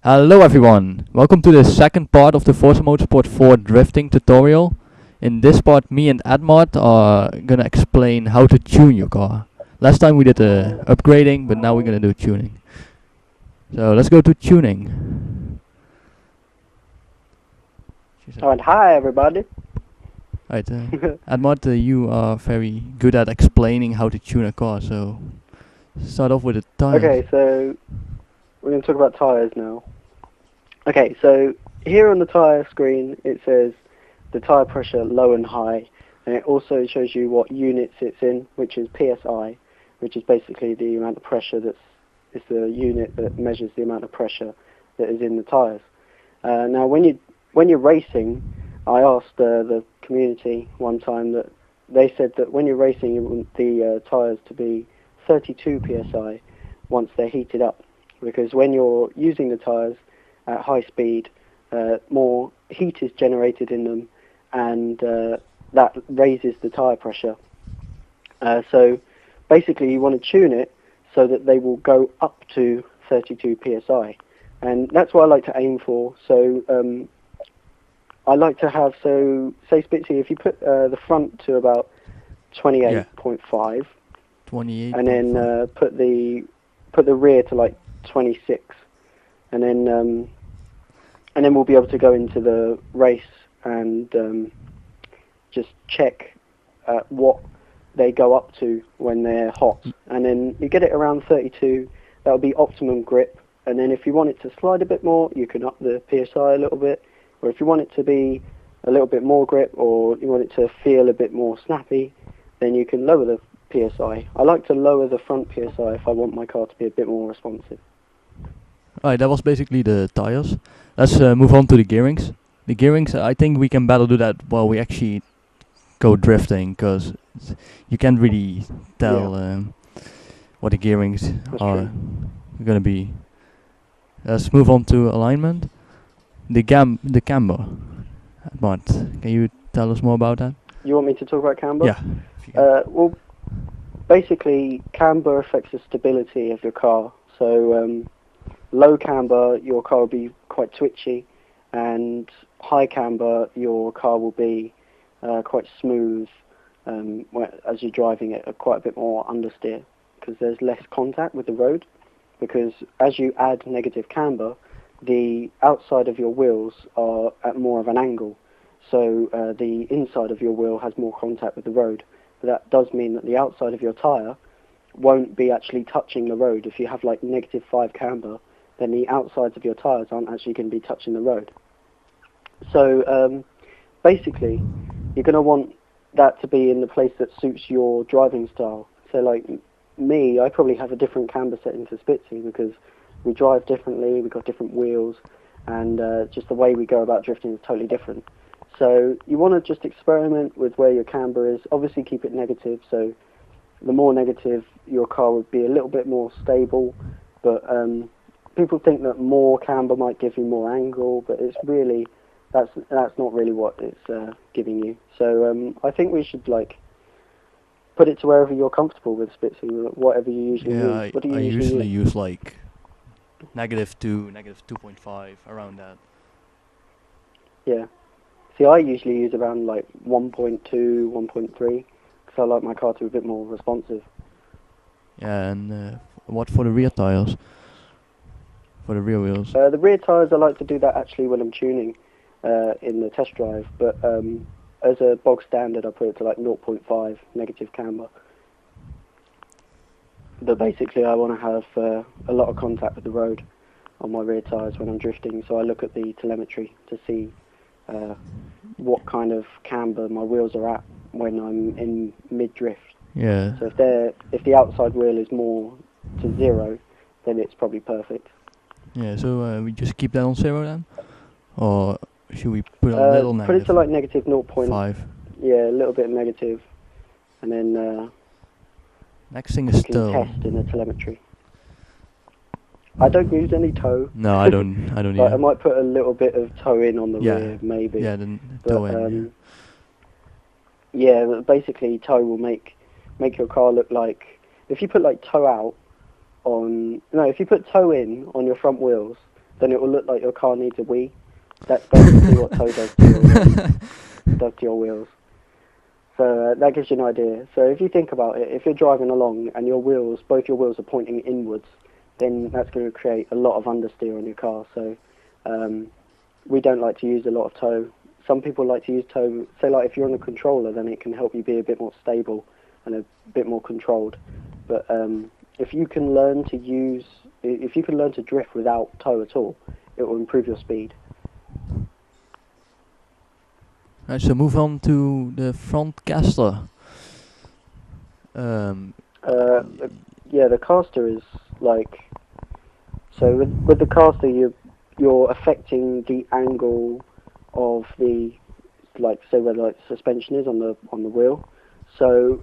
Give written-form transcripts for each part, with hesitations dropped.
Hello everyone, welcome to the second part of the Forza Motorsport 4 drifting tutorial. In this part me and Edmard are gonna explain how to tune your car. Last time we did the upgrading, but now we're gonna do tuning. So let's go to tuning. Alright, hi everybody. Right, Edmard, you are very good at explaining how to tune a car, so start off with the tires. Okay, so we're going to talk about tyres now. Okay, so here on the tyre screen it says the tyre pressure low and high, and it also shows you what units it's in, which is PSI, which is basically the amount of pressure it's the unit that measures the amount of pressure that is in the tyres. Now when you're racing, I asked the community one time that they said that when you're racing you want the tyres to be 32 PSI once they're heated up, because when you're using the tyres at high speed, more heat is generated in them, and that raises the tyre pressure. So basically you want to tune it so that they will go up to 32 PSI, and that's what I like to aim for. So I like to have, say Spitzy, if you put the front to about 28.5, 28. and then put the rear to like 26, and then we'll be able to go into the race and just check what they go up to when they're hot, and then you get it around 32. That'll be optimum grip, and then if you want it to slide a bit more, you can up the PSI a little bit. Or if you want it to be a little bit more grip, or you want it to feel a bit more snappy, then you can lower the PSI. I like to lower the front PSI if I want my car to be a bit more responsive. Alright, that was basically the tires. Let's move on to the gearings. The gearings, I think we can better do that while we actually go drifting, because you can't really tell what the gearings That's are true. going to be. Let's move on to alignment. The camber. Edmard, can you tell us more about that? You want me to talk about camber? Yeah. if you can. Well, basically, camber affects the stability of your car. So low camber, your car will be quite twitchy, and high camber, your car will be quite smooth as you're driving it, quite a bit more understeer, because there's less contact with the road. Because as you add negative camber, the outside of your wheels are at more of an angle, so the inside of your wheel has more contact with the road. But that does mean that the outside of your tyre won't be actually touching the road. If you have like -5 camber, then the outsides of your tyres aren't actually going to be touching the road. So basically, you're going to want that to be in the place that suits your driving style. So like me, I probably have a different camber setting to Spitzy, because we drive differently, we've got different wheels, and just the way we go about drifting is totally different. So you want to just experiment with where your camber is. Obviously keep it negative, so the more negative your car would be a little bit more stable, but people think that more camber might give you more angle, but it's really, that's not really what it's giving you. So I think we should like put it to wherever you're comfortable with, Spitzy, whatever you usually use. What do you I usually use? use like -2, -2.5, around that. Yeah. See, I usually use around like 1.2, 1.3, because I like my car to be a bit more responsive. Yeah, and what for the rear tires? For the rear wheels? The rear tyres, I like to do that actually when I'm tuning in the test drive, but as a bog standard I put it to like 0.5 negative camber. But basically I want to have a lot of contact with the road on my rear tyres when I'm drifting, so I look at the telemetry to see what kind of camber my wheels are at when I'm in mid-drift. Yeah. So if the outside wheel is more to 0, then it's probably perfect. Yeah, so we just keep that on 0 then? Or should we put a little negative? Put it to like negative 0.5. 5. Yeah, a little bit negative, and then Next thing is you can tow. test in the telemetry. I don't use any tow. No, I don't But either. I might put a little bit of tow in on the Yeah. rear, maybe. Yeah, then But, tow in. yeah, but basically tow will make your car look like, if you put like tow out on, no, if you put tow in on your front wheels, then it will look like your car needs a wee. That's basically what toe does to your wheels. So that gives you an idea. So if you think about it, if you're driving along and both your wheels are pointing inwards, then that's going to create a lot of understeer on your car. So we don't like to use a lot of toe. Some people like to use toe. Say like if you're on a controller, then it can help you be a bit more stable and a bit more controlled. But if you can learn to drift without toe at all, it will improve your speed. Right, so move on to the front caster. Yeah, the caster is like, so with the caster you're affecting the angle of the, like, say where like suspension is on the wheel. So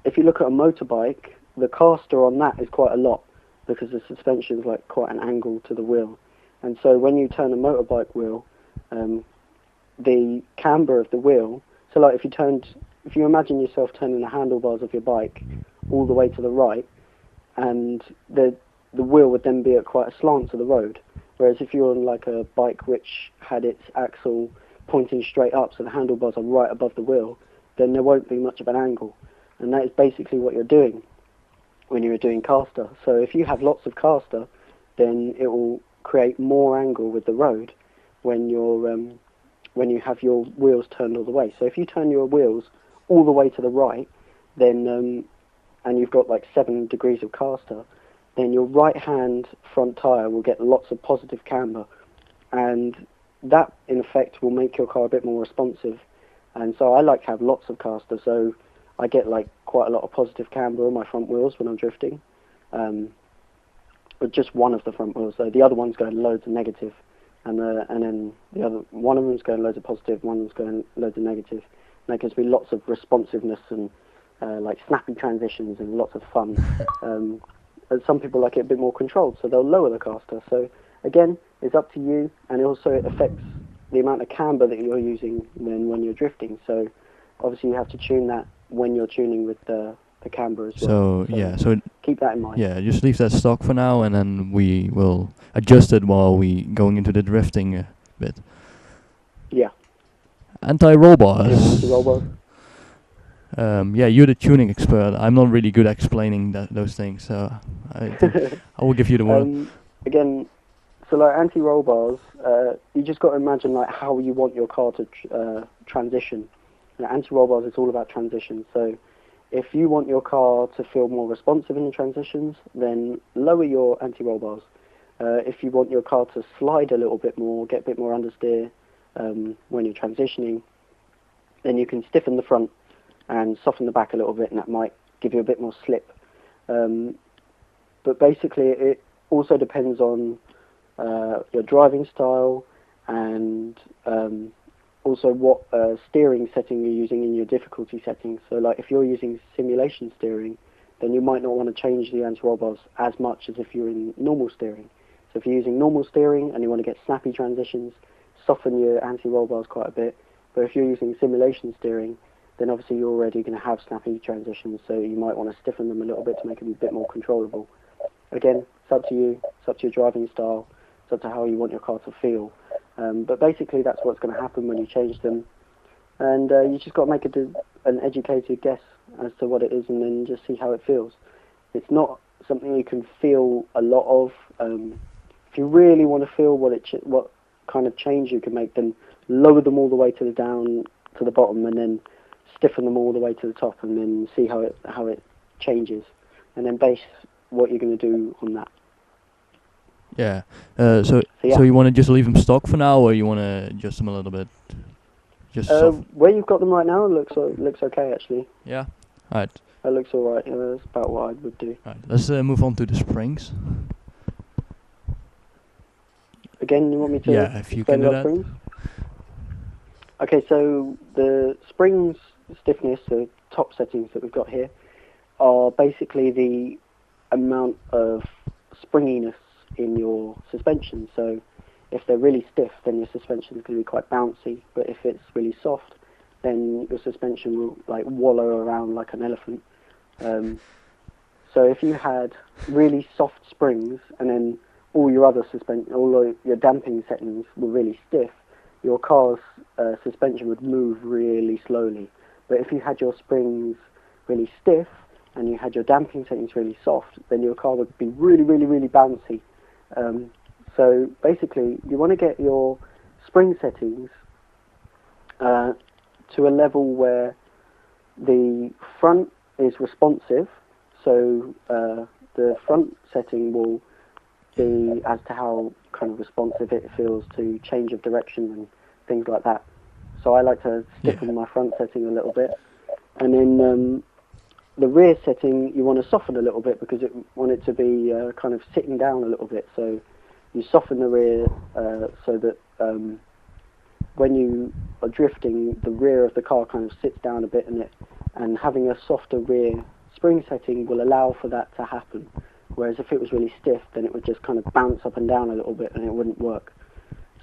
if you look at a motorbike, the caster on that is quite a lot because the suspension is like quite an angle to the wheel, and so when you turn a motorbike wheel, the camber of the wheel, so like if you imagine yourself turning the handlebars of your bike all the way to the right, and the wheel would then be at quite a slant to the road, whereas if you're on like a bike which had its axle pointing straight up, so the handlebars are right above the wheel, then there won't be much of an angle, and that is basically what you're doing when you're doing caster. So if you have lots of caster, then it will create more angle with the road when you have your wheels turned all the way. So if you turn your wheels all the way to the right, then and you've got like 7 degrees of caster, then your right hand front tyre will get lots of positive camber, and that in effect will make your car a bit more responsive. And so I like to have lots of caster, so I get like quite a lot of positive camber on my front wheels when I'm drifting, but just one of the front wheels, so the other one's going loads of negative. And then the other one of them's going loads of positive, one of them's going loads of negative. And that gives me lots of responsiveness and like snappy transitions and lots of fun. And some people like it a bit more controlled, so they'll lower the caster. So again, it's up to you, and also it affects the amount of camber that you're using then when you're drifting. So obviously you have to tune that when you're tuning with the camber as well. So keep that in mind. Yeah, just leave that stock for now, and then we will adjust it while we going into the drifting bit. Yeah. Anti-roll bars. Anti-roll bars. Yeah, you're the tuning expert. I'm not really good at explaining those things, so I think I will give you the word. Again, so like anti-roll bars, you just got to imagine like how you want your car to transition. Anti-roll bars is all about transition. So if you want your car to feel more responsive in the transitions, then lower your anti-roll bars. If you want your car to slide a little bit more, get a bit more understeer when you're transitioning, then you can stiffen the front and soften the back a little bit, and that might give you a bit more slip. But basically, it also depends on your driving style and also what steering setting you're using in your difficulty settings. So like if you're using simulation steering, then you might not want to change the anti-roll bars as much as if you're in normal steering. So if you're using normal steering and you want to get snappy transitions, soften your anti-roll bars quite a bit. But if you're using simulation steering, then obviously you're already going to have snappy transitions, so you might want to stiffen them a little bit to make them a bit more controllable. Again, it's up to you, it's up to your driving style, it's up to how you want your car to feel. But basically that's what's going to happen when you change them. And you just got to make an educated guess as to what it is, and then just see how it feels. It's not something you can feel a lot of. If you really want to feel what kind of change you can make, then lower them all the way to the bottom, and then stiffen them all the way to the top, and then see how it changes, and then base what you're going to do on that. Yeah. So you want to just leave them stock for now, or you want to adjust them a little bit? Just where you've got them right now, it looks okay actually. Yeah. Alright. That looks alright. That's about what I would do. Alright. Let's move on to the springs. Again, you want me to? Yeah, if you can do that. Springs? Okay, so the springs stiffness, the top settings that we've got here, are basically the amount of springiness in your suspension. So if they're really stiff, then your suspension is going to be quite bouncy, but if it's really soft, then your suspension will like wallow around like an elephant. So if you had really soft springs and then all your other all your damping settings were really stiff, your car's suspension would move really slowly. But if you had your springs really stiff and you had your damping settings really soft, then your car would be really, really, really bouncy. So basically, you want to get your spring settings to a level where the front is responsive, so the front setting will be as to how kind of responsive it feels to change of direction and things like that. So I like to stiffen my front setting a little bit, and then the rear setting you want to soften a little bit because you want it to be kind of sitting down a little bit. So you soften the rear so that when you are drifting, the rear of the car kind of sits down a bit in it, and having a softer rear spring setting will allow for that to happen. Whereas if it was really stiff, then it would just kind of bounce up and down a little bit and it wouldn't work.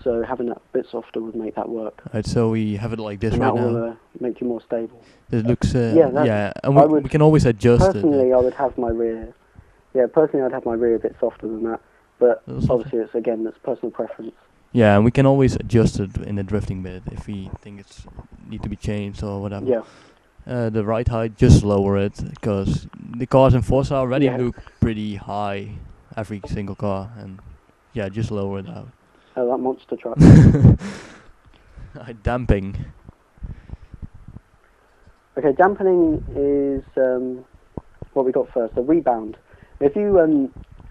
So having that a bit softer would make that work. Right, so we have it like this and right that now. will Make you more stable. It looks, yeah, and we can always adjust personally, it. I would have my rear. Yeah, personally, I'd have my rear a bit softer than that. But obviously, that's personal preference. Yeah, and we can always adjust it in the drifting bit if we think it's need to be changed or whatever. Yeah. The ride height, just lower it, because the cars in Forza already look pretty high, every single car, and yeah, just lower it out. Oh, that monster truck. Damping. Okay, dampening is what we got first, the rebound. If you,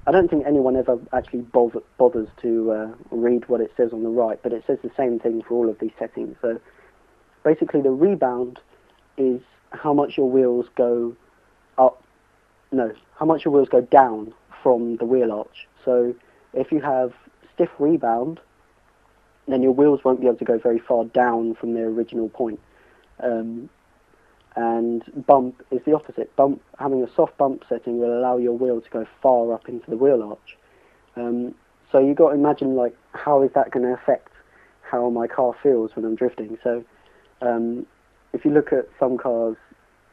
I don't think anyone ever actually bothers to read what it says on the right, but it says the same thing for all of these settings. So basically the rebound is how much your wheels go how much your wheels go down from the wheel arch. So if you have stiff rebound, then your wheels won't be able to go very far down from their original point. And bump is the opposite. Having a soft bump setting will allow your wheel to go far up into the wheel arch. So you've got to imagine, like, how is that going to affect how my car feels when I'm drifting. So if you look at some cars,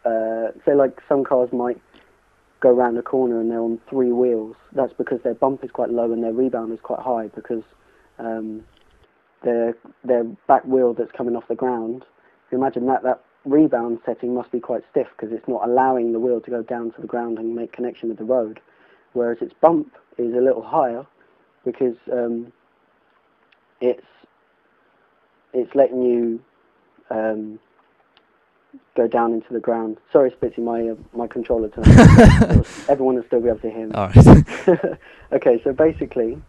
say like some cars might go around a corner and they're on 3 wheels. That's because their bump is quite low and their rebound is quite high, because their back wheel that's coming off the ground, if you imagine that rebound setting must be quite stiff because it's not allowing the wheel to go down to the ground and make connection with the road, whereas its bump is a little higher because it's letting you go down into the ground. Sorry, Spitzy, my controller turned off. Everyone will still be able to hear me. All right. Okay, so basically,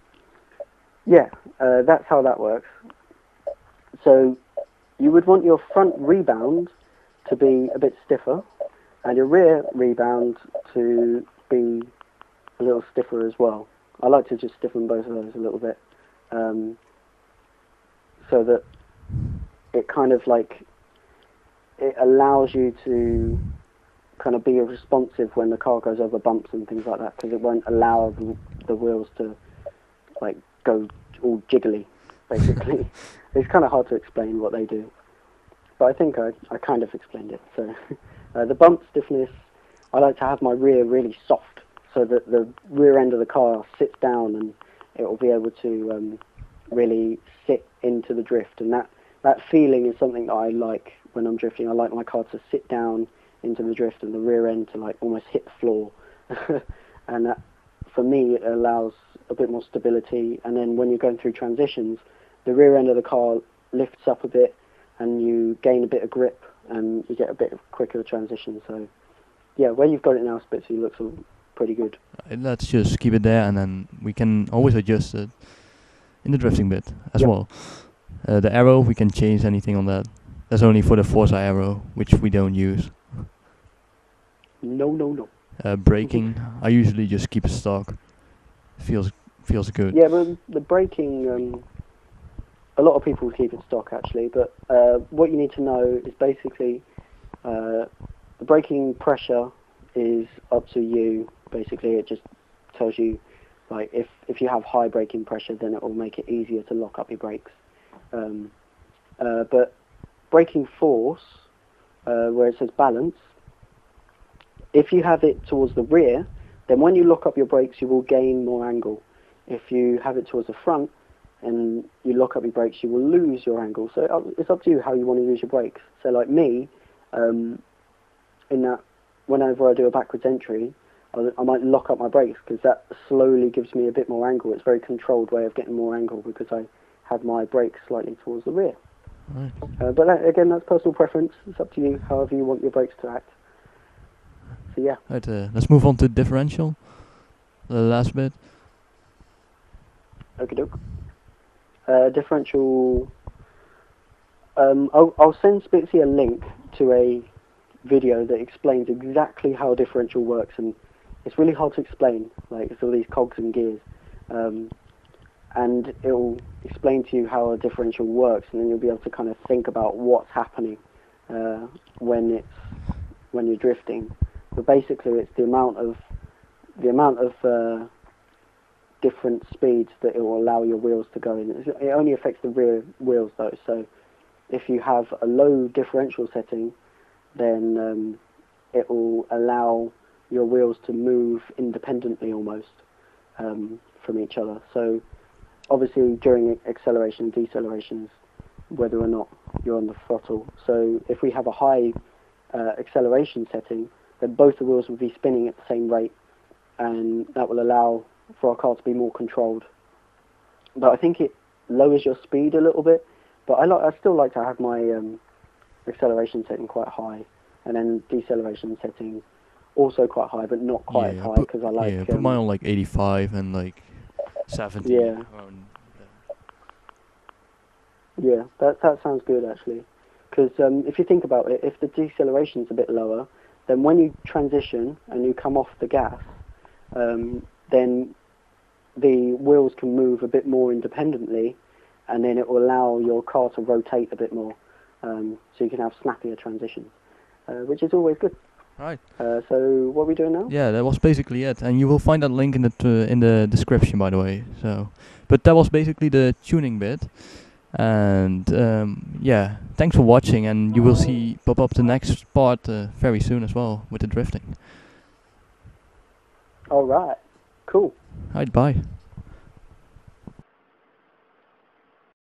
that's how that works. So you would want your front rebound to be a bit stiffer, and your rear rebound to be a little stiffer as well. I like to just stiffen both of those a little bit, so that it kind of like, it allows you to kind of be responsive when the car goes over bumps and things like that, because it won't allow the wheels to like go all jiggly, basically. It's kind of hard to explain what they do, but I think I kind of explained it. So the bump stiffness, I like to have my rear really soft so that the rear end of the car sits down and it will be able to really sit into the drift, and that feeling is something that I like when I'm drifting. I like my car to sit down into the drift and the rear end to like almost hit the floor. And that, for me, it allows a bit more stability. And then when you're going through transitions, the rear end of the car lifts up a bit and you gain a bit of grip and you get a bit of quicker transition. So yeah, where you've got it now, Spitzy, looks pretty good. Let's just keep it there, and then we can always adjust it in the drifting bit as well. The arrow, we can change anything on that. That's only for the Forza arrow, which we don't use. No. Braking, I usually just keep it stock. Feels good. Yeah, but the braking, a lot of people keep it stock actually, but what you need to know is basically the braking pressure is up to you. Basically, it just tells you, like, if you have high braking pressure, then it will make it easier to lock up your brakes. But braking force, where it says balance, if you have it towards the rear, then when you lock up your brakes, you will gain more angle. If you have it towards the front and you lock up your brakes, you will lose your angle. So it's up to you how you want to use your brakes. So like me, in that, whenever I do a backwards entry, I might lock up my brakes because that slowly gives me a bit more angle. It's a very controlled way of getting more angle because I have my brakes slightly towards the rear. Right. But again, that's personal preference. It's up to you, however you want your brakes to act. So yeah. Right, let's move on to differential. The last bit. Okie doke. Differential. I'll send Spitzy a link to a video that explains exactly how differential works, and it's really hard to explain. Like, it's all these cogs and gears, and it'll explain to you how a differential works, and then you'll be able to kind of think about what's happening when you're drifting. But basically, it's the amount of different speeds that it will allow your wheels to go in. It only affects the rear wheels though, so if you have a low differential setting, then it will allow your wheels to move independently almost from each other. So obviously during acceleration and decelerations, whether or not you're on the throttle. So if we have a high acceleration setting, then both the wheels will be spinning at the same rate, and that will allow for our car to be more controlled. But I think it lowers your speed a little bit, but I still like to have my acceleration setting quite high, and then deceleration setting also quite high, but not quite as high, because I like... Yeah, put mine on like 85 and like 70. Yeah. Yeah, that sounds good actually. Because if you think about it, if the deceleration's a bit lower, then when you transition and you come off the gas, then the wheels can move a bit more independently, and then it will allow your car to rotate a bit more, so you can have snappier transitions, which is always good. Right. So what are we doing now? Yeah, that was basically it, and you will find that link in the description, by the way. So, but that was basically the tuning bit, and yeah, thanks for watching, and you will see pop up the next part very soon as well with the drifting. All right, cool. Right, bye.